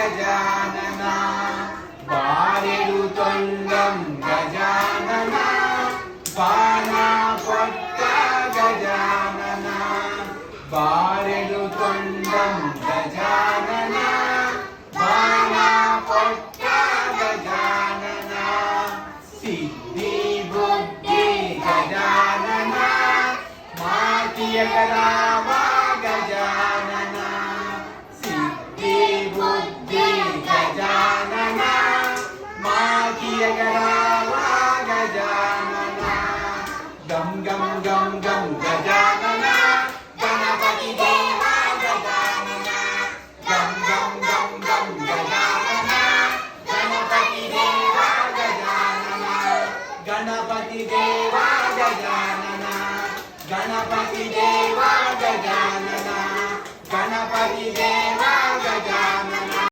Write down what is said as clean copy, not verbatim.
गजानन बारेडु तोंडं गजानन बाना पट्ट गजानन बारेडु तोंडं गजानन बाना पट्ट गजानन सिद्धि बुद्धि गजानन मातियकरावा गजानन सिद्धि बुद्धि गजानन मातियकरावा गजानन गम गम गम गम गजानन गणपति देवा गजानन गम गम गम गम गजानन गणपति देवा गजानन गणपति देवा गजानन गणपति देवा गजानन गणपति देवा गजानन